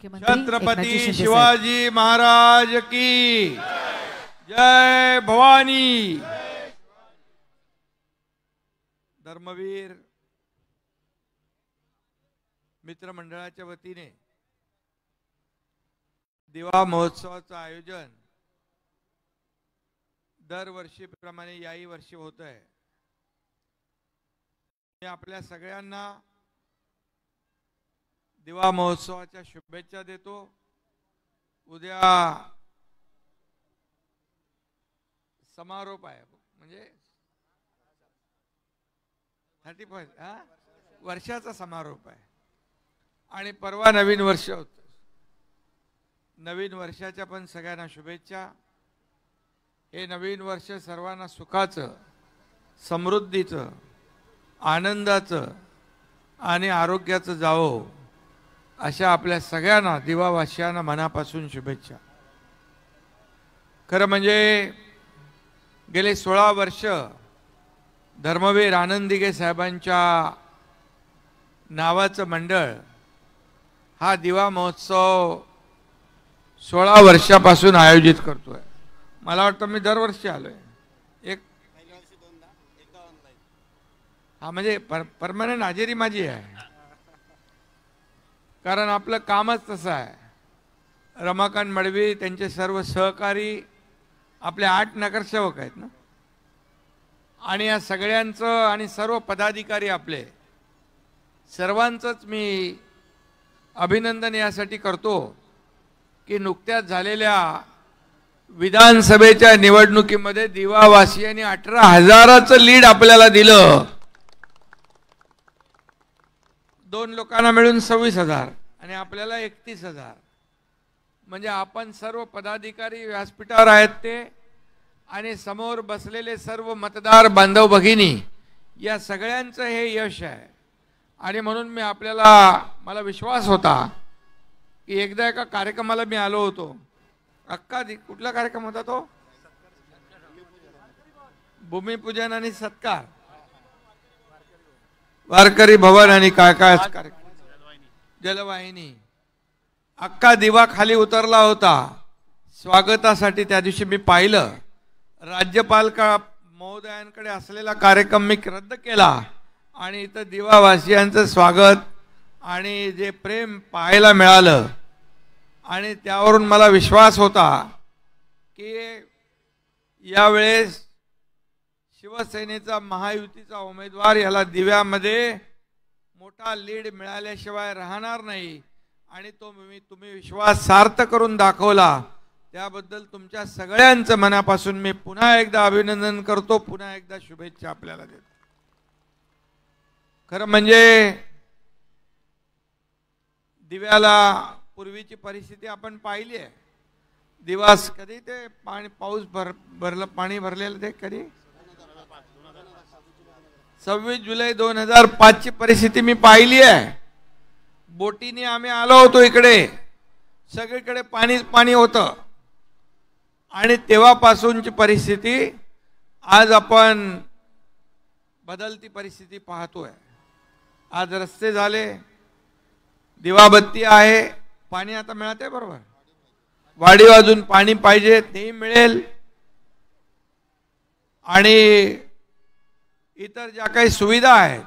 मुख्यमंत्री छत्रपती शिवाजी महाराज की जय भवानी। धर्मवीर मित्रमंडळाच्या वतीने दिवा महोत्सवाचं आयोजन दरवर्षीप्रमाणे याही वर्षी होत आहे। मी आपल्या सगळ्यांना दिवा महोत्सवाच्या शुभेच्छा देतो। उद्या समारोप आहे, म्हणजे 35 वर्षाचा समारोप आहे आणि परवा नवीन वर्ष होतं। नवीन वर्षाच्या पण सगळ्यांना शुभेच्छा। हे नवीन वर्ष सर्वांना सुखाचं, समृद्धीचं, आनंदाचं आणि आरोग्याचं जावो अशा आपल्या सगळ्यांना दिवावासियांना मनापासून शुभेच्छा। खरं म्हणजे गेले 16 वर्ष धर्मवीर आनंद दिघे साहेबांच्या नावाचं मंडळ हा दिवा महोत्सव 16 वर्षापासून आयोजित करतोय। मला वाटतं मी दरवर्षी आलोय, म्हणजे परमनंट हजेरी माझी आहे, कारण आपलं कामच तसं आहे। रमाकांत मडवी त्यांचे सर्व सहकारी आपले 8 नगरसेवक आहेत ना, आणि या सगळ्यांचं आणि सर्व पदाधिकारी आपले सर्वांचंच मी अभिनंदन यासाठी करतो की नुकत्याच झालेल्या विधानसभेच्या निवडणुकीमध्ये दिवावासियांनी 18,000चं लीड आपल्याला दिलं। 2 लोकांना मिळून 26,000 आणि आपल्याला 31,000। म्हणजे आपण सर्व पदाधिकारी व्यासपीठावर आहेत ते आणि समोर बसलेले सर्व मतदार बांधव भगिनी या सगळ्यांचं हे यश आहे। आणि म्हणून मी मला विश्वास होता की एकदा एका कार्यक्रमाला मी आलो होतो। कुठला कार्यक्रम होता तो? भूमिपूजन आणि सत्कार, वारकरी भवन आणि काय काय जलवाहिनी। अख्खा दिवा खाली उतरला होता स्वागतासाठी। त्या दिवशी मी पाहिलं, राज्यपाल महोदयांकडे असलेला कार्यक्रम मी रद्द केला आणि इथं दिवावासियांचं स्वागत आणि जे प्रेम पाहायला मिळालं आणि त्यावरून मला विश्वास होता की यावेळेस शिवसेनेचा महायुतीचा उमेदवार याला दिव्यामध्ये मोठा लीड मिळाल्याशिवाय राहणार नाही आणि तो तुम्ही विश्वास सार्थ करून दाखवला। त्याबद्दल तुमच्या सगळ्यांचं मनापासून मी पुन्हा एकदा अभिनंदन करतो, पुन्हा एकदा शुभेच्छा आपल्याला देतो। खरं म्हणजे दिव्याला पूर्वीची परिस्थिती आपण पाहिली आहे। दिवास कधी ते पाऊस पाणी भरलेलं ते कधी 26 जुलै 2005 ची परिस्थिती मी पाहिली आहे। बोटीने आम्ही आलो होतो इकडे, सगळीकडे पाणीच पाणी होतं आणि तेव्हापासूनची परिस्थिती आज आपण बदलती परिस्थिती पाहतोय। आज रस्ते झाले, दिवाबत्ती आहे, पाणी आता मिळते बरोबर, वाढीव अजून पाणी पाहिजे तेही मिळेल आणि इतर ज्या काही सुविधा आहेत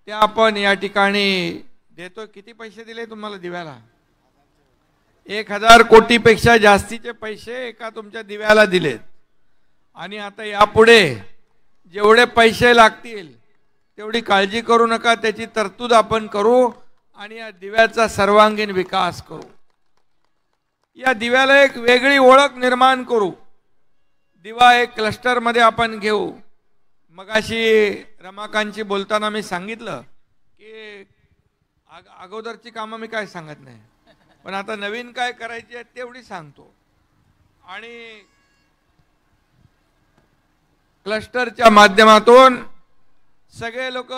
त्या आपण या ठिकाणी देतो। किती पैसे दिले तुम्हाला दिव्याला? 1,000 कोटीपेक्षा जास्तीचे पैसे एका तुमच्या दिव्याला दिलेत आणि आता यापुढे जेवढे पैसे लागतील तेवढी काळजी करू नका, त्याची तरतूद आपण करू आणि या दिव्याचा सर्वांगीण विकास करू। या दिव्याला एक वेगळी ओळख निर्माण करू। दिवा एक क्लस्टर मध्ये आपण घेऊ। मगाशी रमाकांतची बोलताना मी सांगितलं की अगोदरची कामं मी काय सांगत नाही, पण आता नवीन काय करायची आहे तेवढी सांगतो। आणि क्लस्टरच्या माध्यमातून सगळे लोक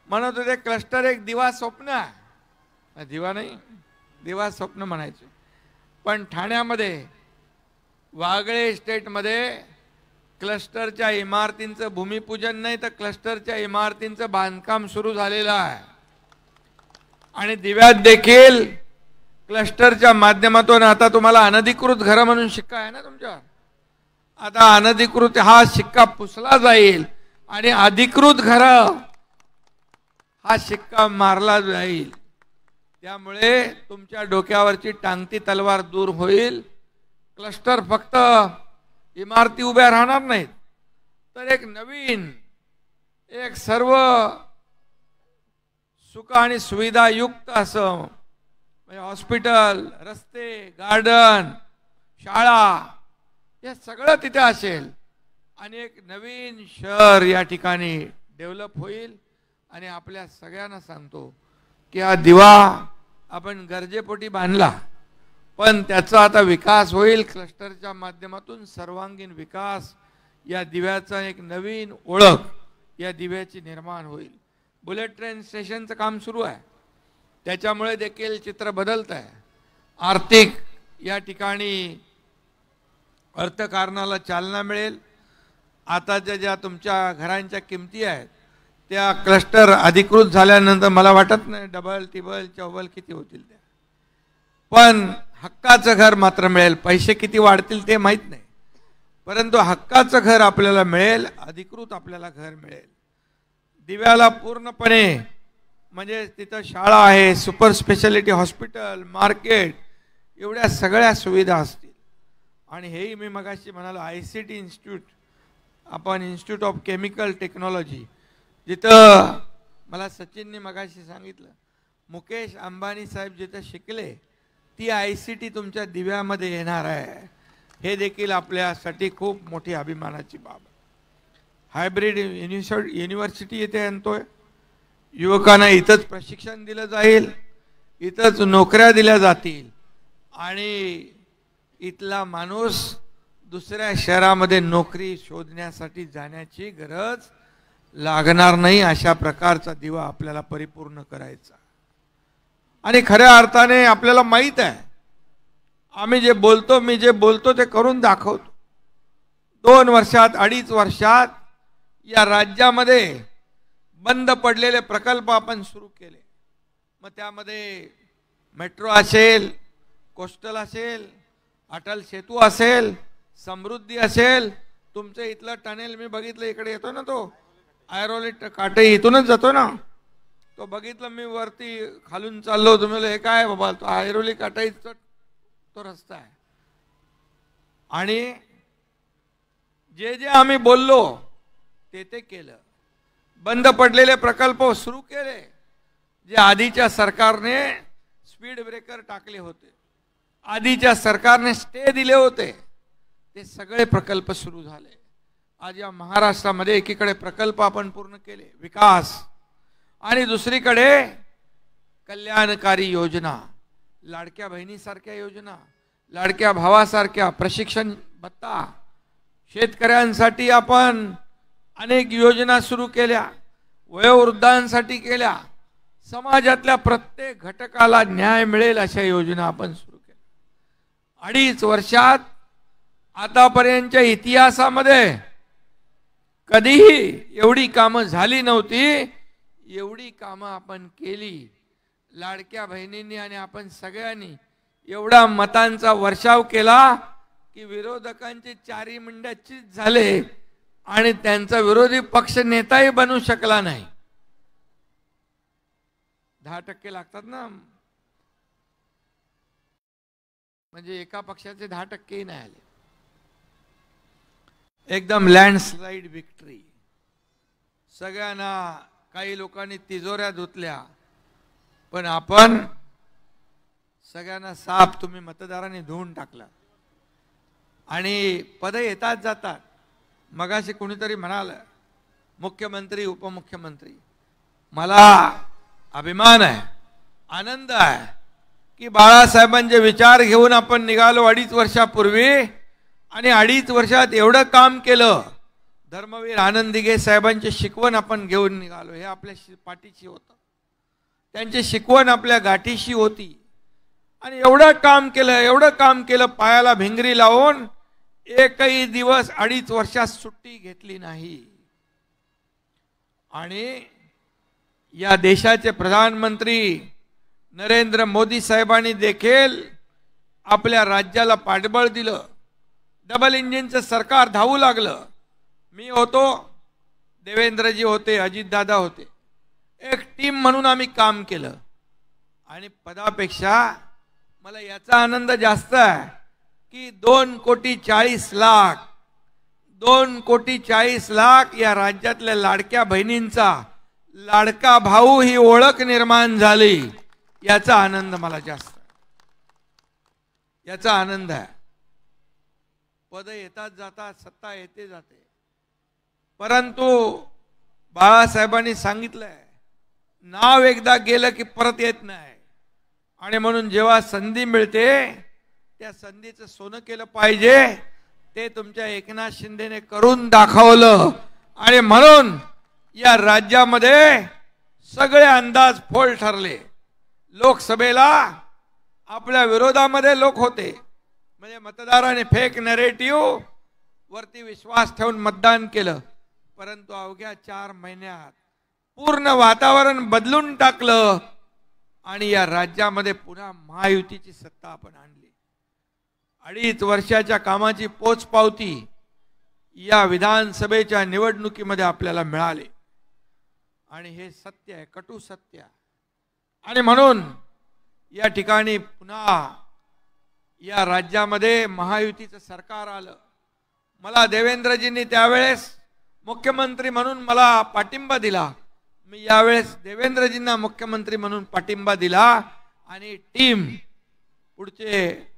म्हणत होते क्लस्टर एक दिवा स्वप्न आहे, दिवा नाही दिवा स्वप्न म्हणायचे। पण ठाण्यामध्ये वागळे इस्टेटमध्ये क्लस्टरच्या इमारतींचं भूमिपूजन नाही तर क्लस्टरच्या इमारतींचं बांधकाम सुरू झालेलं आहे आणि दिव्यात देखील क्लस्टरच्या माध्यमातून आता तुम्हाला अनधिकृत घरं म्हणून शिक्का आहे ना तुमच्यावर. आता अनधिकृत हा शिक्का पुसला जाईल आणि अधिकृत घरं हा शिक्का मारला जाईल. त्यामुळे तुमच्या डोक्यावरची टांगती तलवार दूर होईल. क्लस्टर फक्त इमारती उभ्या राहणार नाहीत, तर एक नवीन एक सर्व सुख आणि सुविधा युक्त असं म्हणजे हॉस्पिटल, रस्ते, गार्डन, शाळा हे सगळं तिथे असेल आणि एक नवीन शहर या ठिकाणी डेव्हलप होईल. आणि आपल्या सगळ्यांना सांगतो की हा दिवा आपण गरजेपोटी बांधला, पण त्याचा आता विकास होईल. क्लस्टरच्या माध्यमातून सर्वांगीण विकास, या दिव्याचा एक नवीन ओळख या दिव्याची निर्माण होईल. बुलेट ट्रेन स्टेशनचं काम सुरू आहे, त्याच्यामुळे देखील चित्र बदलत आहे. आर्थिक या ठिकाणी अर्थकारणाला चालना मिळेल. आताच्या ज्या तुमच्या घरांच्या किमती आहेत त्या क्लस्टर अधिकृत झाल्यानंतर मला वाटत नाही डबल टिबल चौबल किती होतील त्या, पण हक्काचं घर मात्र मिळेल. पैसे किती वाढतील ते माहीत नाही, परंतु हक्काचं घर आपल्याला मिळेल, अधिकृत आपल्याला घर मिळेल. दिव्याला पूर्णपणे म्हणजे तिथं शाळा आहे, सुपर स्पेशालिटी हॉस्पिटल, मार्केट एवढ्या सगळ्या सुविधा असतील. आणि हेही मी मगाशी म्हणालो ICT इन्स्टिट्यूट, आपण इन्स्टिट्यूट ऑफ केमिकल टेक्नॉलॉजी, जिथं मला सचिनने मगाशी सांगितलं मुकेश अंबानी साहेब जिथं शिकले ती ICT तुमच्या दिव्यामध्ये येणार आहे. हे देखील आपल्यासाठी खूप मोठी अभिमानाची बाब आहे. हायब्रिड युनिव्हर्सिटी इथे आणतोय. युवकांना इथंच प्रशिक्षण दिलं जाईल, इथंच नोकऱ्या दिल्या जातील आणि इथला माणूस दुसऱ्या शहरामध्ये नोकरी शोधण्यासाठी जाण्याची गरज लागणार नाही. अशा प्रकारचा दिवा आपल्याला परिपूर्ण करायचा. आणि खऱ्या अर्थाने आपल्याला माहीत आहे आम्ही जे बोलतो, मी जे बोलतो ते करून दाखवतो. 2 वर्षात 2.5 वर्षात या राज्यामध्ये बंद पडलेले प्रकल्प आपण सुरू केले. मग त्यामध्ये मेट्रो असेल, कोस्टल असेल, अटल सेतू असेल, समृद्धी असेल, तुमचं इथलं टनेल मी बघितलं, इकडे येतो ना तो आयरोली काटे इथूनच जातो ना, तो बघितलं मी वरती खालून चाललो. तुम्ही हे काय बाबा, तो आयरोली काटाईचा तो रस्ता आहे. आणि जे जे आम्ही बोललो ते केलं. बंद पडलेले प्रकल्प सुरू केले. जे आधीच्या सरकारने स्पीड ब्रेकर टाकले होते, आधीच्या सरकारने स्टे दिले होते, ते सगळे प्रकल्प सुरू झाले. आज या महाराष्ट्रामध्ये एकीकडे प्रकल्प आपण पूर्ण केले, विकास, आणि दुसरीकडे कल्याणकारी योजना, लाडक्या बहिणीसारख्या योजना, लाडक्या भावासारख्या प्रशिक्षण भत्ता, शेतकऱ्यांसाठी आपण अनेक योजना सुरू केल्या, वयोवृद्धांसाठी केल्या, समाजातल्या प्रत्येक घटकाला न्याय मिळेल अशा योजना आपण सुरू केल्या. 2.5 वर्षात आतापर्यंतच्या इतिहासामध्ये कधीही एवढी कामं झाली नव्हती, एवढी कामं आपण केली. लाडक्या बहिणींनी आणि आपण सगळ्यांनी एवढा मतांचा वर्षाव केला की विरोधकांचे 4 मिंड्याचीच झाले आणि त्यांचा विरोधी पक्ष नेताही बनू शकला नाही. 10% लागतात ना, म्हणजे एका पक्षाचे 10%ही नाही आले. एकदम लँडस्लाइड विक्ट्री. सगळ्यांना, काही लोकांनी तिजोऱ्या धुतल्या, पण आपण सगळ्यांना साफ तुम्ही मतदारांनी धुवून टाकला. आणि पद येतात जातात. मगाशी कोणीतरी म्हणाल मुख्यमंत्री उपमुख्यमंत्री, मला अभिमान आहे, आनंद आहे की बाळासाहेबांचे विचार घेऊन आपण निघालो 2.5 वर्षापूर्वी आणि 2.5 वर्षात एवढं काम केलं. धर्मवीर आनंद दिघे साहेबांची शिकवण आपण घेऊन निघालो. हे आपल्या पाठीशी होतं, त्यांची शिकवण आपल्या गाठीशी होती. आणि एवढं काम केलं, पायाला भिंगरी लावून एकही दिवस 2.5 वर्षात सुट्टी घेतली नाही. आणि या देशाचे प्रधानमंत्री नरेंद्र मोदी साहेबांनी देखील आपल्या राज्याला पाठबळ दिलं. डबल इंजिनचं सरकार धावू लागलं. मी होतो, देवेंद्रजी होते, अजितदादा होते. एक टीम म्हणून आम्ही काम केलं. आणि पदापेक्षा मला याचा आनंद जास्त आहे की 2,40,00,000 या राज्यातल्या लाडक्या बहिणींचा लाडका भाऊ ही ओळख निर्माण झाली. याचा आनंद मला जास्त, याचा आनंद आहे. पद येतात जातात, सत्ता येते जाते, परंतु बाळासाहेबांनी सांगितलंय नाव एकदा गेलं की परत येत नाही. आणि म्हणून जेव्हा संधी मिळते त्या संधीचं सोनं केलं पाहिजे. ते तुमच्या एकनाथ शिंदेने करून दाखवलं. आणि म्हणून या राज्यामध्ये सगळे अंदाज फोल ठरले. लोकसभेला आपल्या विरोधामध्ये लोक होते, म्हणजे मतदाराने फेक नरेटिव्ह वरती विश्वास ठेवून मतदान केलं. परंतु अवघ्या 4 महिन्यात पूर्ण वातावरण बदलून टाकलं आणि या राज्यामध्ये पुन्हा महायुतीची सत्ता आपण आणली. 2.5 वर्षाच्या कामाची पोचपावती या विधानसभेच्या निवडणुकीमध्ये आपल्याला मिळाली. आणि हे सत्य आहे, कटू सत्य. आणि म्हणून या ठिकाणी पुन्हा या राज्यामध्ये महायुतीचं सरकार आलं. मला देवेंद्रजींनी त्यावेळेस मुख्यमंत्री म्हणून मला पाठिंबा दिला. मी यावेळेस देवेंद्रजींना मुख्यमंत्री म्हणून पाठिंबा दिला. आणि टीम पुढचे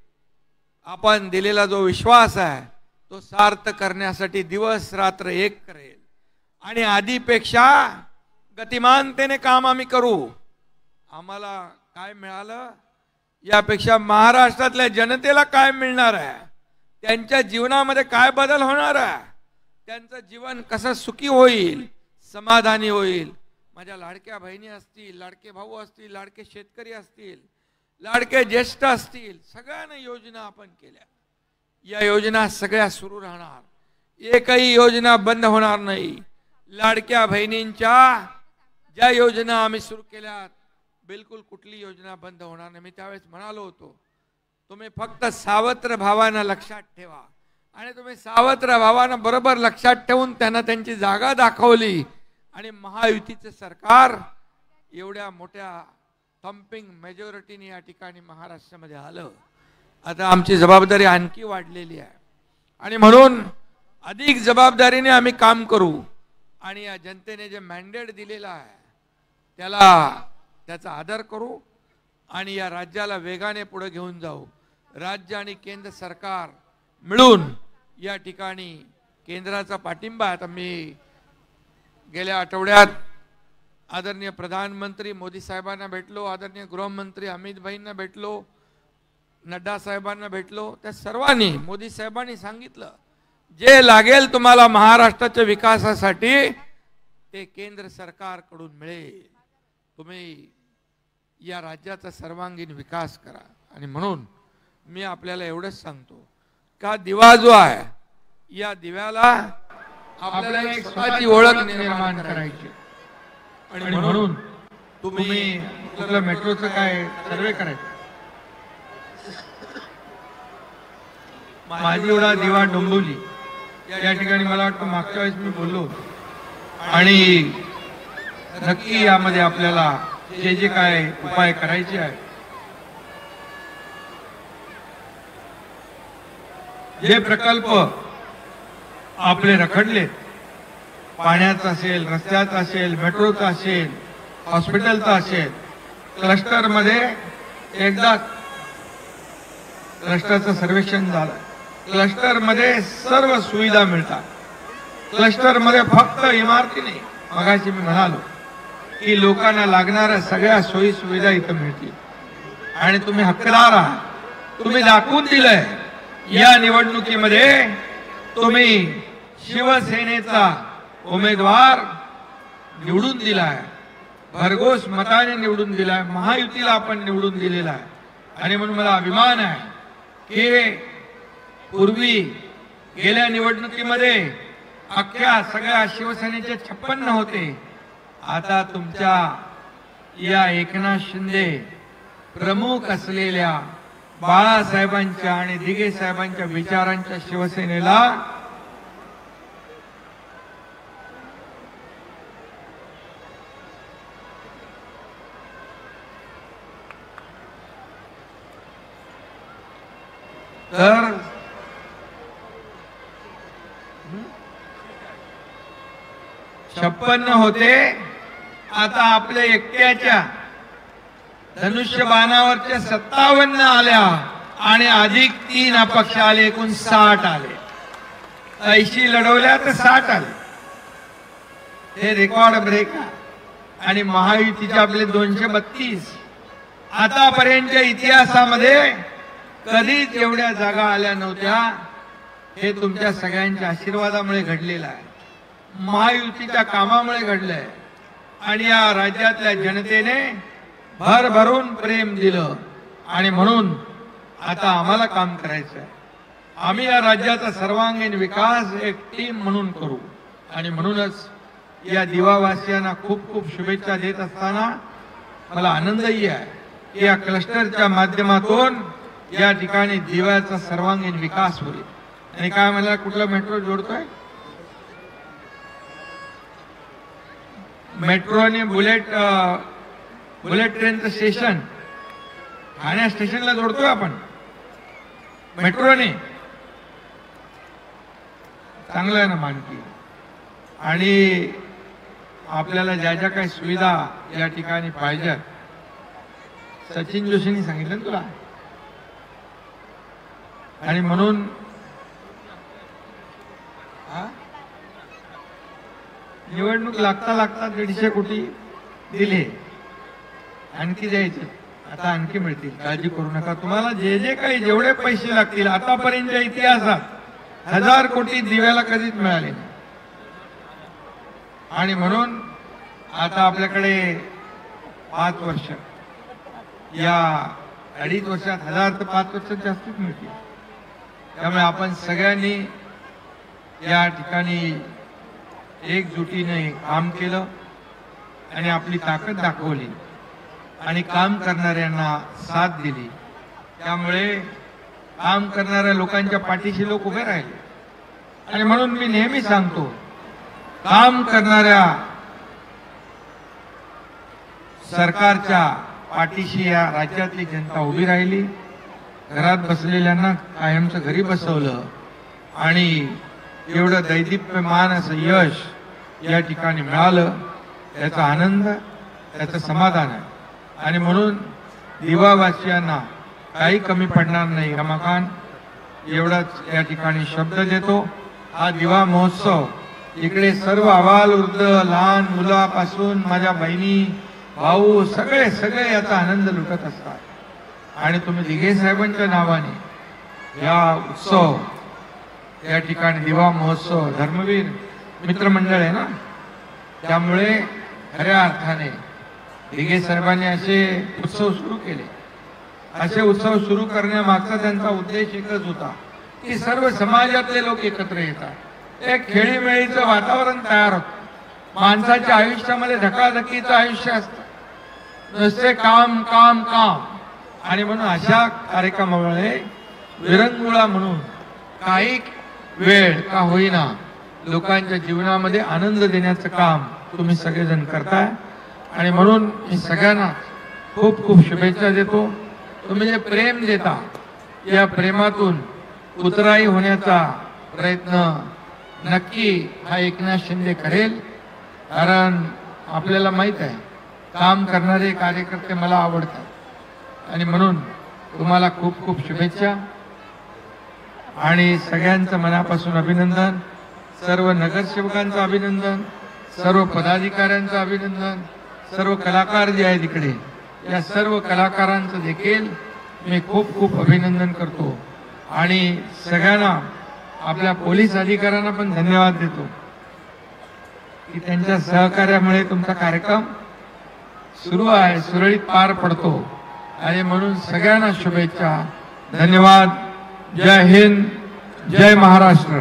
आपण दिलेला जो विश्वास आहे तो सार्थ करण्यासाठी दिवस रात्र एक करेल. आणि आधीपेक्षा गतिमानतेने काम आम्ही करू. आम्हाला काय मिळालं यापेक्षा महाराष्ट्रातल्या जनतेला काय मिळणार आहे, त्यांच्या जीवनामध्ये काय बदल होणार आहे, त्यांचं जीवन कसं सुखी होईल, समाधानी होईल. माझ्या लाडक्या बहिणी असतील, लाडके भाऊ असतील, लाडके शेतकरी असतील, लाडके ज्येष्ठ असतील, सगळ्यांना योजना आपण केल्या. या योजना सगळ्या सुरू राहणार. एकही योजना बंद होणार नाही. लाडक्या बहिणींच्या ज्या योजना आम्ही सुरू केल्यात बिलकुल कुठली योजना बंद होणार नाही. मी त्यावेळेस म्हणालो होतो तुम्ही फक्त सावत्र भावानं लक्षात ठेवा. आणि तुम्ही सावत्र भावानं बरोबर लक्षात ठेवून त्यांना त्यांची जागा दाखवली. आणि महायुतीचे सरकार एवढ्या मोठ्या थंपिंग मेजॉरिटीने या ठिकाणी महाराष्ट्रामध्ये आलं. आता आमची जबाबदारी आणखी वाढलेली आहे. आणि म्हणून अधिक जबाबदारीने आम्ही काम करू. आणि या जनतेने जे मॅन्डेट दिलेला आहे त्याचा आदर करू आणि या राज्याला वेगाने पुढे घेऊन जाऊ. राज्य आणि केंद्र सरकार मिळून या ठिकाणी केंद्राचा पाठिंबा. आता मी गेल्या आठवड्यात आदरणीय प्रधानमंत्री मोदी साहेबांना भेटलो, आदरणीय गृहमंत्री अमित भाईंना भेटलो, नड्डा साहेबांना भेटलो. त्या सर्वांनी मोदी साहेबांनी सांगितलं जे लागेल तुम्हाला महाराष्ट्राच्या विकासासाठी ते केंद्र सरकारकडून मिळेल. तुम्ही या राज्याचा सर्वांगीण विकास करा. आणि म्हणून मी आपल्याला एवढंच सांगतो का दिवा जो आहे या दिव्याला आपल्याला एक स्वतःची ओळख निर्माण करायची. आणि म्हणून तुम्ही आपल्याला मेट्रोचं काय सर्वे करायचं. माझी एवढा दिवा डोंबिवली या ठिकाणी मला वाटतं मागच्या वेळेस मी बोललो. आणि नक्की यामध्ये आपल्याला जे जे काय उपाय करायचे आहे, जे प्रकल्प आपले रखडले, पाण्याचा असेल, रस्त्याचा असेल, मेट्रोचा असेल, हॉस्पिटलचा असेल, क्लस्टर मध्ये एकदा क्लस्टरचं सर्वेक्षण झालं. क्लस्टर मध्ये सर्व सुविधा मिळतात. क्लस्टर मध्ये फक्त इमारती नाही, मगाशी मी म्हणालो की लोकांना लागणाऱ्या सगळ्या सोयी सुविधा इथं मिळतील. आणि तुम्ही हक्कदार आहात. तुम्ही दाखवून दिलंय या निवडणुकीमध्ये तुम्ही शिवसेनेचा उमेदवार निवडून दिलाय, भरघोस मताने निवडून दिलाय, महायुतीला आपण निवडून दिलेला आहे. आणि म्हणून मला अभिमान आहे की पूर्वी गेल्या निवडणुकीमध्ये अख्ख्या सगळ्या शिवसेनेचे 56 होते. आता तुमच्या या एकनाथ शिंदे प्रमुख असलेल्या बाळासाहेबांच्या आणि दिघे साहेबांच्या विचारांच्या शिवसेनेला तर 56 होते, आता आपल्या एकट्याच्या धनुष्यबाणावरच्या 57 आल्या आणि अधिक 3 अपक्ष आले, एकूण 60 आले. 80 लढवल्या तर 60 आले. हे रेकॉर्ड ब्रेक आहे. आणि महायुतीचे आपले 232. आतापर्यंतच्या इतिहासामध्ये कधीच एवढ्या जागा आल्या नव्हत्या. हे तुमच्या सगळ्यांच्या आशीर्वादामुळे घडलेलं आहे, महायुतीच्या कामामुळे घडलंय. आणि या राज्यातल्या जनतेने भरभरून प्रेम दिलं आणि म्हणून आता आम्हाला काम करायचं आहे. आम्ही या राज्याचा सर्वांगीण विकास एक टीम म्हणून करू. आणि म्हणूनच या दिवावासियांना खूप खूप शुभेच्छा देत असताना मला आनंदही आहे की या क्लस्टरच्या माध्यमातून या ठिकाणी दिव्याचा सर्वांगीण विकास होईल. आणि काय मला कुठला मेट्रो जोडतोय? मेट्रो आणि बुलेट ट्रेनचं स्टेशन ठाणे स्टेशनला जोडतोय आपण मेट्रोने. चांगलं आहे ना मानकी. आणि आपल्याला ज्या ज्या काही सुविधा या ठिकाणी पाहिजेत, सचिन जोशींनी सांगितलं ना तुला. आणि म्हणून निवडणूक लागता 150 कोटी दिले, आणखी द्यायचे, आता आणखी मिळतील, काळजी करू नका. तुम्हाला जे जे काही जेवढे पैसे लागतील आतापर्यंतच्या इतिहासात 1000 कोटी दिव्याला कधीच मिळाले नाही. आणि म्हणून आता आपल्याकडे 5 वर्ष, या 2.5 वर्षात 1000 तर 5 वर्षात जास्तीच मिळतील. त्यामुळे आपण सगळ्यांनी या ठिकाणी एकजुटीने काम केलं आणि आपली ताकद दाखवली आणि काम करणाऱ्यांना साथ दिली. त्यामुळे काम करणाऱ्या लोकांच्या पाठीशी लोक उभे राहिले. आणि म्हणून मी नेहमी सांगतो, काम करणाऱ्या सरकारच्या पाठीशी या राज्यातली जनता उभी राहिली. घरात बसलेल्यांना कायमचं घरी बसवलं आणि एवढं दैदिप्यमान असं यश या ठिकाणी मिळालं. त्याचा आनंद, त्याचं समाधान आहे. आणि म्हणून दिवावासियांना काही कमी पडणार नाही. रमाकांत एवढाच या ठिकाणी शब्द देतो. हा दिवा महोत्सव इकडे सर्व अबाल वृद्ध लहान मुलापासून माझ्या बहिणी भाऊ सगळे सगळे याचा आनंद लुटत असतात. आणि तुम्ही दिघे साहेबांच्या नावाने या उत्सव या ठिकाणी दिवा महोत्सव धर्मवीर मित्रमंडळ आहे ना, त्यामुळे खऱ्या अर्थाने दिघे साहेबांनी असे उत्सव सुरू केले. असे उत्सव सुरू करण्यामागचा त्यांचा उद्देश एकच होता की सर्व समाजातले लोक एकत्र येतात, एक खेळीमेळीचं वातावरण तयार होतं. माणसाच्या आयुष्यामध्ये धकाधकीचं आयुष्य असतं, नुसते काम काम काम. आणि म्हणून अशा कार्यक्रमामुळे विरंगुळा म्हणून काही वेळ का होईना लोकांच्या जीवनामध्ये आनंद देण्याचं काम तुम्ही सगळेजण करताय. आणि म्हणून मी सगळ्यांना खूप खूप शुभेच्छा देतो. तुम्ही जे प्रेम देता, या प्रेमातून उतराई होण्याचा प्रयत्न नक्की हा एकनाथ शिंदे करेल. कारण आपल्याला माहित आहे काम करणारे कार्यकर्ते मला आवडतात. आणि म्हणून तुम्हाला खूप खूप शुभेच्छा आणि सगळ्यांचं मनापासून अभिनंदन. सर्व नगरसेवकांचं अभिनंदन, सर्व पदाधिकाऱ्यांचं अभिनंदन, सर्व कलाकार जे आहेत इकडे या सर्व कलाकारांचं देखील मी खूप खूप अभिनंदन करतो. आणि सगळ्यांना आपल्या पोलीस अधिकाऱ्यांना पण धन्यवाद देतो की त्यांच्या सहकार्यामुळे तुमचा कार्यक्रम सुरू आहे, सुरळीत पार पडतो. आणि म्हणून सगळ्यांना शुभेच्छा. धन्यवाद. जय हिंद, जय महाराष्ट्र.